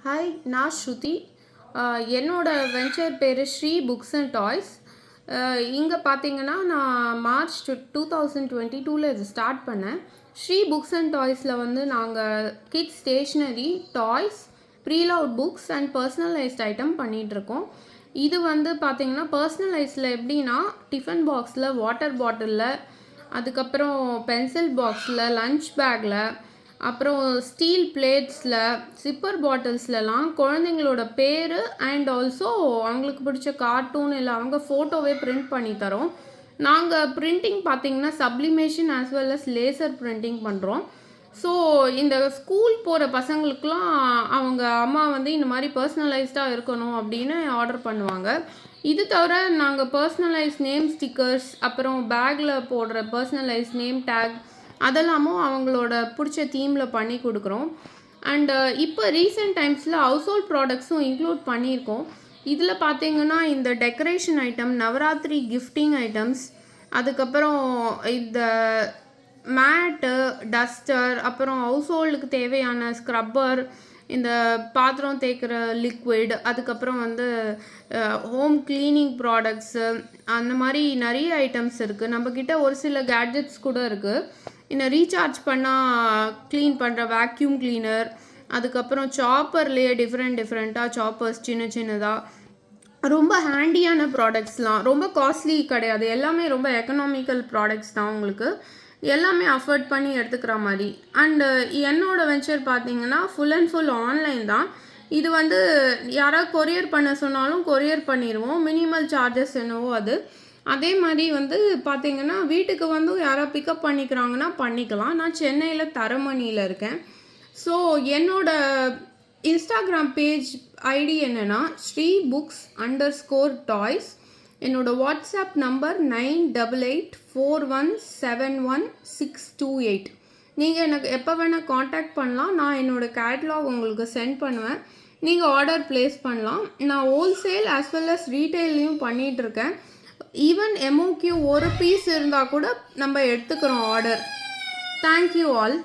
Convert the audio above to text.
Hi, நான் ஸ்ருதி. என்னோட venture பேர் ஸ்ரீ புக்ஸ் அண்ட் டாய்ஸ். இங்கே பார்த்தீங்கன்னா நான் மார்ச் 2022 இது ஸ்டார்ட் பண்ணேன். ஸ்ரீ புக்ஸ் அண்ட் டாய்ஸில் வந்து நாங்கள் kids stationery, toys, preloved books and personalised item பண்ணிகிட்ருக்கோம். இது வந்து பார்த்திங்கன்னா பர்சனலைஸில் எப்படின்னா டிஃபன் பாக்ஸில், வாட்டர் பாட்டிலில், அதுக்கப்புறம் பென்சில் பாக்ஸில், லன்ச் பேக்கில், அப்புறம் ஸ்டீல் பிளேட்ஸில், சிப்பர் பாட்டில்ஸ்லலாம் குழந்தைங்களோட பேர் அண்ட் ஆல்சோ அவங்களுக்கு பிடிச்ச கார்ட்டூன் இல்லை அவங்க ஃபோட்டோவே பிரிண்ட் பண்ணி தரோம். நாங்கள் பிரிண்டிங் பார்த்திங்கன்னா sublimation as well as laser printing பண்ணுறோம். ஸோ இந்த ஸ்கூல் போகிற பசங்களுக்கெலாம் அவங்க அம்மா வந்து இந்த மாதிரி பர்சனலைஸ்டாக இருக்கணும் அப்படின்னு ஆர்டர் பண்ணுவாங்க. இது தவிர நாங்கள் பர்சனலைஸ் நேம் ஸ்டிக்கர்ஸ், அப்புறம் பேக்கில் போடுற பர்சனலைஸ் நேம் டேக் அதெல்லாமும் அவங்களோட பிடிச்ச தீமில் பண்ணி கொடுக்குறோம். அண்டு இப்போ ரீசெண்ட் டைம்ஸில் ஹவுஸ் ஹோல்ட் ப்ராடக்ட்ஸும் இன்க்ளூட் பண்ணியிருக்கோம். இதில் பார்த்திங்கன்னா இந்த decoration item, Navratri gifting items, அதுக்கப்புறம் இந்த மேட்டு, டஸ்டர், அப்புறம் ஹவுஸ் ஹோல்டுக்கு தேவையான ஸ்க்ரப்பர், இந்த பாத்திரம் தேய்க்கிற லிக்விட், அதுக்கப்புறம் வந்து ஹோம் க்ளீனிங் ப்ராடக்ட்ஸு, அந்த மாதிரி நிறைய ஐட்டம்ஸ் இருக்குது. நம்மக்கிட்ட ஒரு சில கேட்ஜெட்ஸ் கூட இருக்குது. இந்த ரீசார்ஜ் பண்ணால் க்ளீன் பண்ணுற வேக்யூம் க்ளீனர், அதுக்கப்புறம் சாப்பர்லேயே டிஃப்ரெண்ட்டாக சாப்பர்ஸ் சின்ன சின்னதாக ரொம்ப ஹேண்டியான ப்ராடக்ட்ஸ்லாம், ரொம்ப காஸ்ட்லி கிடையாது, எல்லாமே ரொம்ப எக்கனாமிக்கல் ப்ராடக்ட்ஸ் தான். உங்களுக்கு எல்லாமே அஃபோர்ட் பண்ணி எடுத்துக்கிற மாதிரி. அண்டு என்னோடய வெஞ்சர் பார்த்திங்கன்னா ஃபுல் அண்ட் ஃபுல் ஆன்லைன் தான். இது வந்து யாராவது கொரியர் பண்ண சொன்னாலும் கொரியர் பண்ணிடுவோம். மினிமல் சார்ஜஸ் என்னவோ அது. அதே மாதிரி வந்து பார்த்திங்கன்னா வீட்டுக்கு வந்து யாராவது பிக்கப் பண்ணிக்கிறாங்கன்னா பண்ணிக்கலாம். நான் சென்னையில் தரமணியில் இருக்கேன். ஸோ என்னோடய இன்ஸ்டாகிராம் பேஜ் ஐடி என்னென்னா SreeBooks_Toys. என்னோடய வாட்ஸ்அப் நம்பர் 9888417168. நீங்கள் எனக்கு எப்போ வேணால் காண்டாக்ட் பண்ணலாம். நான் என்னோடய கேட்லாக் உங்களுக்கு சென்ட் பண்ணுவேன். நீங்கள் ஆர்டர் ப்ளேஸ் பண்ணலாம். நான் ஹோல்சேல் ஆஸ் வெல் அஸ் ரீட்டெயிலையும் பண்ணிகிட்ருக்கேன். ஈவன் MOQ ஒரு பீஸ் இருந்தால் கூட நம்ம எடுத்துக்கிறோம் ஆர்டர். Thank you all.